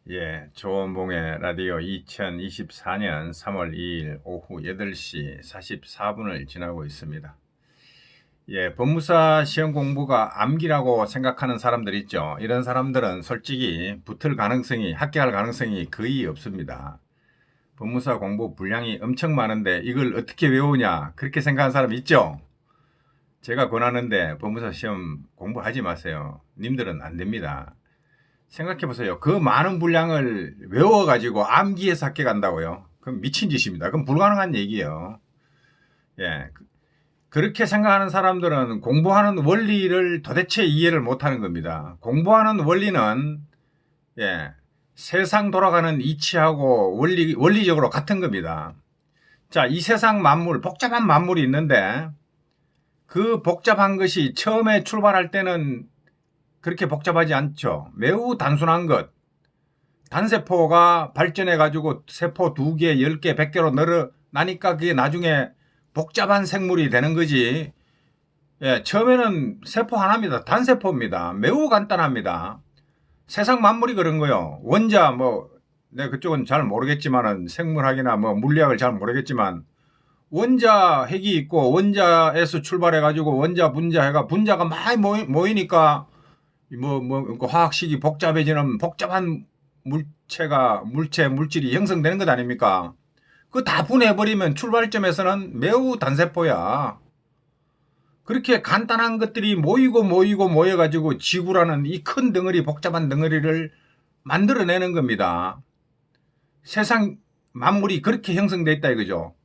예, 조원봉의 라디오 2024년 3월 2일 오후 8시 44분을 지나고 있습니다. 예, 법무사 시험 공부가 암기라고 생각하는 사람들 있죠. 이런 사람들은 솔직히 합격할 가능성이 거의 없습니다. 법무사 공부 분량이 엄청 많은데 이걸 어떻게 외우냐 그렇게 생각하는 사람 있죠. 제가 권하는데 법무사 시험 공부하지 마세요. 님들은 안 됩니다. 생각해보세요. 그 많은 분량을 외워가지고 암기해서 합격한다고요? 그럼 미친 짓입니다. 그럼 불가능한 얘기예요. 예. 그렇게 생각하는 사람들은 공부하는 원리를 도대체 이해를 못하는 겁니다. 공부하는 원리는 예, 세상 돌아가는 이치하고 원리적으로 같은 겁니다. 자, 이 세상 만물, 복잡한 만물이 있는데 그 복잡한 것이 처음에 출발할 때는 그렇게 복잡하지 않죠. 매우 단순한 것. 단세포가 발전해가지고 세포 2개, 10개, 100개로 늘어나니까 그게 나중에 복잡한 생물이 되는 거지. 예, 처음에는 세포 하나입니다. 단세포입니다. 매우 간단합니다. 세상 만물이 그런 거요. 원자, 내 그쪽은 잘 모르겠지만은 생물학이나 물리학을 잘 모르겠지만 원자 핵이 있고 원자에서 출발해가지고 원자 분자 해가 분자가 많이 모이니까 화학식이 복잡해지는 복잡한 물질이 형성되는 것 아닙니까? 그거 다 분해해버리면 출발점에서는 매우 단세포야. 그렇게 간단한 것들이 모이고 모여가지고 지구라는 이 큰 덩어리, 복잡한 덩어리를 만들어내는 겁니다. 세상 만물이 그렇게 형성되어 있다 이거죠.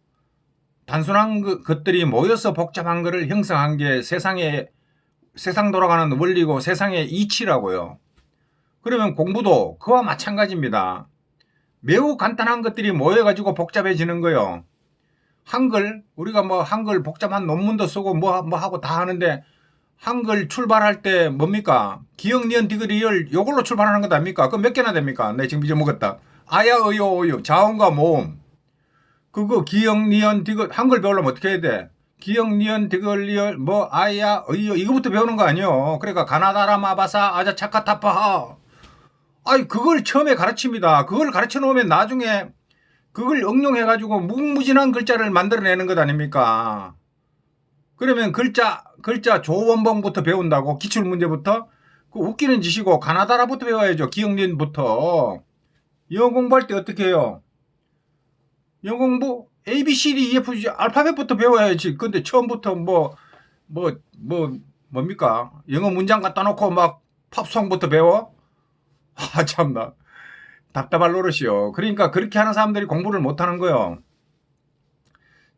단순한 것들이 모여서 복잡한 것을 형성한 게 세상 돌아가는 원리고 세상의 이치라고요. 그러면 공부도 그와 마찬가지입니다. 매우 간단한 것들이 모여가지고 복잡해지는 거요. 한글, 우리가 한글 복잡한 논문도 쓰고 하고 다 하는데 한글 출발할 때 뭡니까? 기역, 니은, 디귿, 리을 요걸로 출발하는 것 아닙니까? 그거 몇 개나 됩니까? 내 지금 잊어먹었다. 아야, 어요, 오요, 자음과 모음. 그거 기역, 니은, 디귿 한글 배우려면 어떻게 해야 돼? 기역, 니은, 디귿, 리을, 아야, 어요 이거부터 배우는 거 아니에요. 그러니까 가나다라, 마바사, 아자, 차카타파하. 아이, 그걸 처음에 가르칩니다. 그걸 가르쳐 놓으면 나중에 그걸 응용해가지고 무궁무진한 글자를 만들어내는 것 아닙니까? 그러면 글자 조원봉부터 배운다고, 기출문제부터? 그 웃기는 짓이고, 가나다라부터 배워야죠. 기억린부터. 영어 공부할 때 어떻게 해요? 영어 공부? A, B, C, D, E, F, G, 알파벳부터 배워야지. 근데 처음부터 뭡니까? 영어 문장 갖다 놓고 막 팝송부터 배워? 아, 참나. 답답할 노릇이요. 그러니까 그렇게 하는 사람들이 공부를 못하는 거요.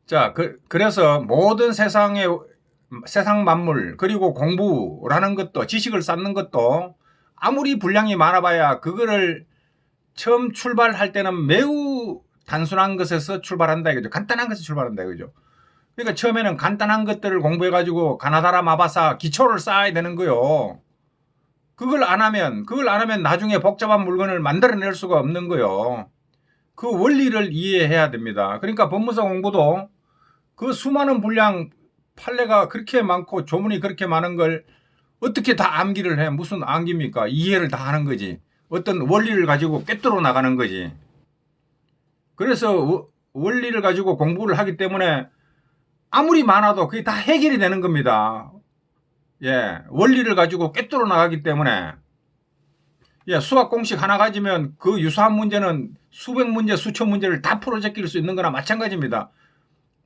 자, 그래서 모든 세상 만물, 그리고 공부라는 것도, 지식을 쌓는 것도 아무리 분량이 많아봐야 그거를 처음 출발할 때는 매우 단순한 것에서 출발한다 이거죠. 간단한 것에서 출발한다 이거죠. 그러니까 처음에는 간단한 것들을 공부해가지고 가나다라 마바사 기초를 쌓아야 되는 거요. 그걸 안 하면 나중에 복잡한 물건을 만들어낼 수가 없는 거요. 그 원리를 이해해야 됩니다. 그러니까 법무사 공부도 그 수많은 분량, 판례가 그렇게 많고 조문이 그렇게 많은 걸 어떻게 다 암기를 해? 무슨 암기입니까? 이해를 다 하는 거지. 어떤 원리를 가지고 꿰뚫어 나가는 거지. 그래서 원리를 가지고 공부를 하기 때문에 아무리 많아도 그게 다 해결이 되는 겁니다. 예, 원리를 가지고 꿰뚫어 나가기 때문에. 예, 수학 공식 하나 가지면 그 유사한 문제는 수백 문제, 수천 문제를 다 풀어 제낄 수 있는 거나 마찬가지입니다.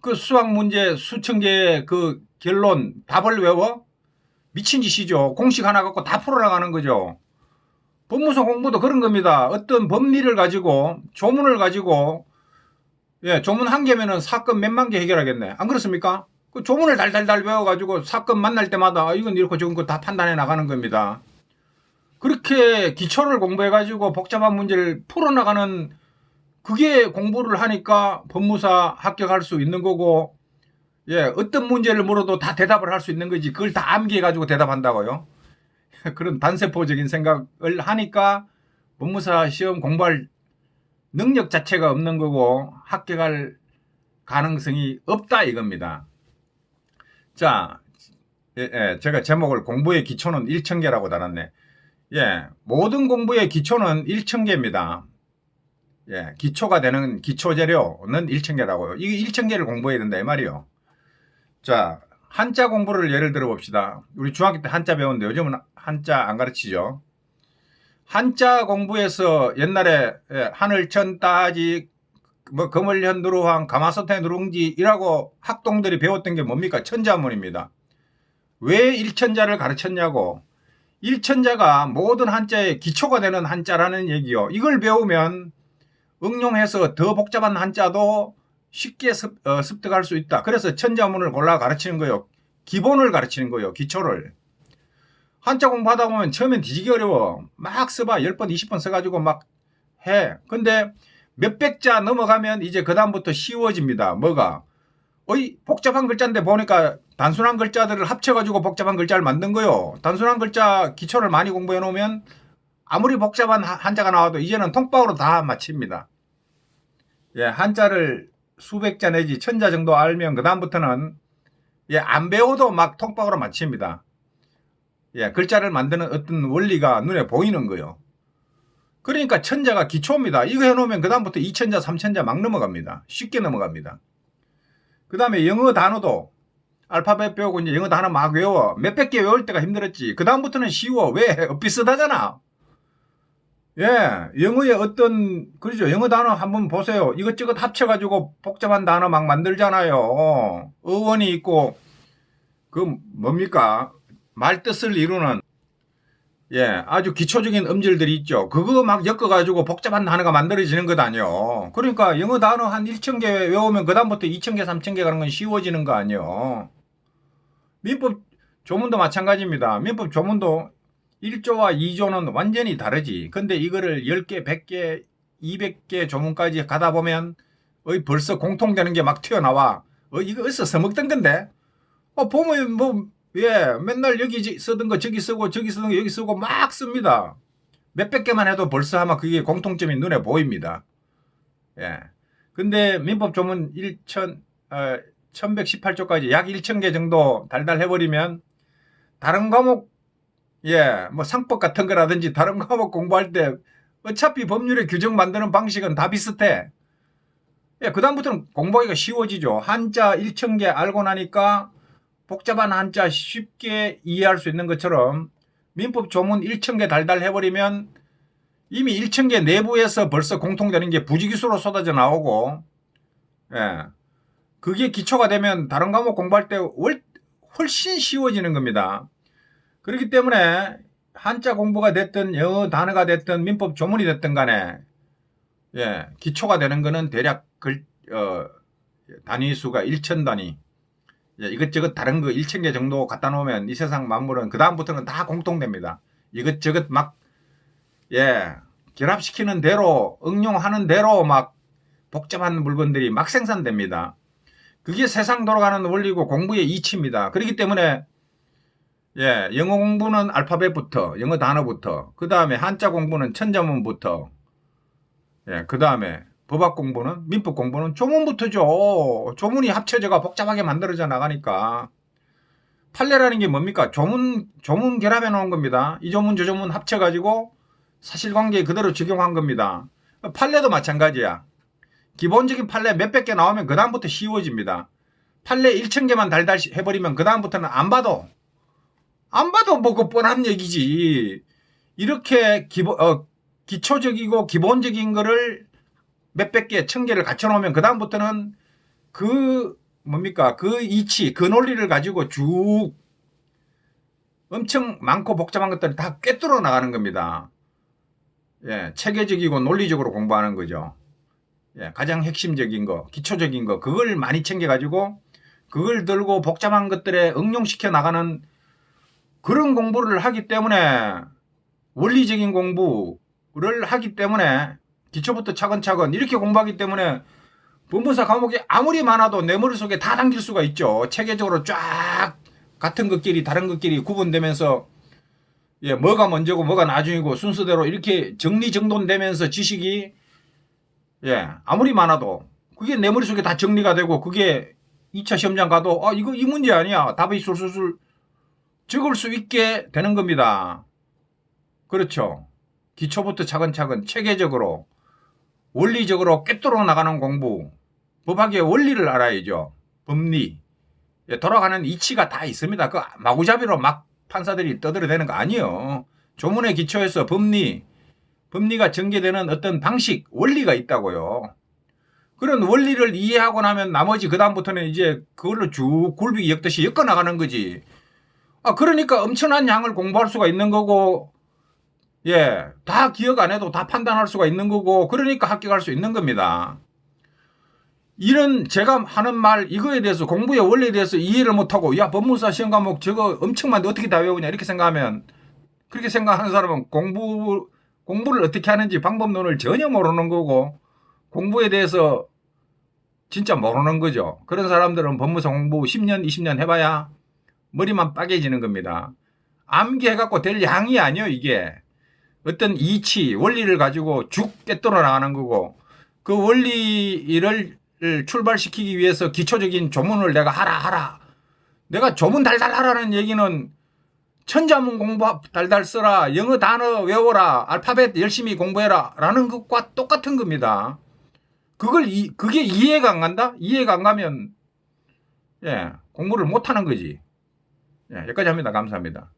그 수학 문제 수천 개의 그 결론, 답을 외워? 미친 짓이죠. 공식 하나 갖고 다 풀어나가는 거죠. 법무사 공부도 그런 겁니다. 어떤 법리를 가지고, 조문을 가지고, 예, 조문 한 개면은 사건 몇만 개 해결하겠네. 안 그렇습니까? 그 조문을 달달달 외워가지고 사건 만날 때마다 이건 이렇고 저건 다 판단해 나가는 겁니다. 그렇게 기초를 공부해가지고 복잡한 문제를 풀어나가는, 그게 공부를 하니까 법무사 합격할 수 있는 거고, 예, 어떤 문제를 물어도 다 대답을 할 수 있는 거지. 그걸 다 암기해가지고 대답한다고요? 그런 단세포적인 생각을 하니까 법무사 시험 공부할 능력 자체가 없는 거고 합격할 가능성이 없다 이겁니다. 자, 제가 제목을 공부의 기초는 1,000개라고 달았네. 예, 모든 공부의 기초는 1,000개입니다. 예, 기초가 되는 기초 재료는 1,000개라고요. 이 1,000개를 공부해야 된다 이 말이요. 자, 한자 공부를 예를 들어 봅시다. 우리 중학교 때 한자 배웠는데 요즘은 한자 안 가르치죠. 한자 공부에서 옛날에 하늘천 따지 뭐 거물현 누루황 가마솥에 누룽지이라고 학동들이 배웠던 게 뭡니까? 천자문입니다. 왜 일천자를 가르쳤냐고. 일천자가 모든 한자의 기초가 되는 한자라는 얘기요. 이걸 배우면 응용해서 더 복잡한 한자도 쉽게 습득할 수 있다. 그래서 천자문을 골라 가르치는 거예요. 기본을 가르치는 거예요. 기초를. 한자 공부하다 보면 처음엔 뒤지기 어려워. 막 써봐. 10번, 20번 써가지고 막 해. 근데 몇백 자 넘어가면 이제 그 다음부터 쉬워집니다. 뭐가? 어이, 복잡한 글자인데 보니까 단순한 글자들을 합쳐가지고 복잡한 글자를 만든 거요. 단순한 글자 기초를 많이 공부해 놓으면 아무리 복잡한 한자가 나와도 이제는 통박으로 다 맞춥니다. 예, 한자를 수백 자 내지 1,000자 정도 알면 그 다음부터는 예, 안 배워도 막 통박으로 맞춥니다. 예, 글자를 만드는 어떤 원리가 눈에 보이는 거요. 그러니까 1,000자가 기초입니다. 이거 해놓으면 그 다음부터 2,000자, 3,000자 막 넘어갑니다. 쉽게 넘어갑니다. 그 다음에 영어 단어도 알파벳 배우고 이제 영어 단어 막 외워. 몇백 개 외울 때가 힘들었지. 그 다음부터는 쉬워. 왜? 비슷하잖아. 예, 영어의 어떤, 그러죠. 영어 단어 한번 보세요. 이것저것 합쳐가지고 복잡한 단어 막 만들잖아요. 어원이 있고, 그 뭡니까? 말 뜻을 이루는, 예, 아주 기초적인 음절들이 있죠. 그거 막 엮어가지고 복잡한 단어가 만들어지는 것 아니요. 그러니까 영어 단어 한 1,000개 외우면 그다음부터 2,000개, 3,000개 가는 건 쉬워지는 거 아니요. 민법 조문도 마찬가지입니다. 민법 조문도 1조와 2조는 완전히 다르지. 근데 이거를 10개, 100개, 200개 조문까지 가다 보면 벌써 공통되는 게 막 튀어나와. 이거 어디서 써먹던 건데? 보면 뭐, 예, 맨날 여기 쓰던 거 저기 쓰고 저기 쓰던 거 여기 쓰고 막 씁니다. 몇백 개만 해도 벌써 아마 그게 공통점이 눈에 보입니다. 예. 근데 민법 조문 1118조까지 약 1,000개 정도 달달 해버리면 다른 과목, 예, 뭐 상법 같은 거라든지 다른 과목 공부할 때 어차피 법률의 규정 만드는 방식은 다 비슷해. 예, 그다음부터는 공부하기가 쉬워지죠. 한자 1,000개 알고 나니까 복잡한 한자 쉽게 이해할 수 있는 것처럼 민법 조문 1,000개 달달 해버리면 이미 1,000개 내부에서 벌써 공통되는 게 부지기수로 쏟아져 나오고, 예, 그게 기초가 되면 다른 과목 공부할 때 훨씬 쉬워지는 겁니다. 그렇기 때문에 한자 공부가 됐든 영어 단어가 됐든 민법 조문이 됐든 간에 예, 기초가 되는 거는 대략 단위 수가 1,000단위. 예, 이것저것 다른 거 1,000개 정도 갖다 놓으면 이 세상 만물은 그 다음부터는 다 공통됩니다. 이것저것 막 예, 결합시키는 대로 응용하는 대로 막 복잡한 물건들이 막 생산됩니다. 그게 세상 돌아가는 원리고 공부의 이치입니다. 그렇기 때문에 예, 영어 공부는 알파벳부터 영어 단어부터 그 다음에 한자 공부는 천자문부터 예, 그 다음에 법학 공부는 민법 공부는 조문부터죠. 조문이 합쳐져가 복잡하게 만들어져 나가니까 판례라는 게 뭡니까? 조문 결합해 놓은 겁니다. 이 조문 저 조문 합쳐가지고 사실관계 그대로 적용한 겁니다. 판례도 마찬가지야. 기본적인 판례 몇백 개 나오면 그 다음부터 쉬워집니다. 판례 1,000개만 달달 해버리면 그 다음부터는 안 봐도 뭐 그 뻔한 얘기지. 이렇게 기초적이고 기본적인 거를 몇백 개, 1,000개를 갖춰놓으면 그 다음부터는 그 뭡니까? 그 이치, 그 논리를 가지고 쭉 엄청 많고 복잡한 것들을 다 꿰뚫어 나가는 겁니다. 예, 체계적이고 논리적으로 공부하는 거죠. 예, 가장 핵심적인 거, 기초적인 거, 그걸 많이 챙겨가지고 그걸 들고 복잡한 것들에 응용시켜 나가는 그런 공부를 하기 때문에 원리적인 공부를 하기 때문에 기초부터 차근차근 이렇게 공부하기 때문에 법무사 과목이 아무리 많아도 내 머릿속에 다 담길 수가 있죠. 체계적으로 쫙 같은 것끼리 다른 것끼리 구분되면서 예, 뭐가 먼저고 뭐가 나중이고 순서대로 이렇게 정리정돈되면서 지식이 예, 아무리 많아도 그게 내 머릿속에 다 정리가 되고 그게 2차 시험장 가도 이거 이 문제 아니야. 답이 술술술 적을 수 있게 되는 겁니다. 그렇죠. 기초부터 차근차근 체계적으로 원리적으로 꿰뚫어 나가는 공부. 법학의 원리를 알아야죠. 법리. 돌아가는 이치가 다 있습니다. 그 마구잡이로 막 판사들이 떠들어대는 거 아니에요. 조문의 기초에서 법리가 전개되는 어떤 방식, 원리가 있다고요. 그런 원리를 이해하고 나면 나머지 그다음부터는 이제 그걸로 쭉 굴비기 엮듯이 엮어 나가는 거지. 그러니까 엄청난 양을 공부할 수가 있는 거고, 다 기억 안 해도 다 판단할 수가 있는 거고, 그러니까 합격할 수 있는 겁니다. 이런 제가 하는 말 이거에 대해서 공부의 원리에 대해서 이해를 못하고 법무사 시험 과목 저거 엄청 많은데 어떻게 다 외우냐 이렇게 생각하면, 그렇게 생각하는 사람은 공부를 어떻게 하는지 방법론을 전혀 모르는 거고 공부에 대해서 진짜 모르는 거죠. 그런 사람들은 법무사 공부 10년 20년 해봐야 머리만 빠개지는 겁니다. 암기해갖고 될 양이 아니에요. 이게 어떤 이치 원리를 가지고 쭉 꿰뚫어 나가는 거고, 그 원리를 출발시키기 위해서 기초적인 조문을 내가 하라. 내가 조문 달달 하라는 얘기는 천자문 공부 달달 써라, 영어 단어 외워라, 알파벳 열심히 공부해라 라는 것과 똑같은 겁니다. 그게 이해가 안 간다? 이해가 안 가면 공부를 못하는 거지. 여기까지 합니다. 감사합니다.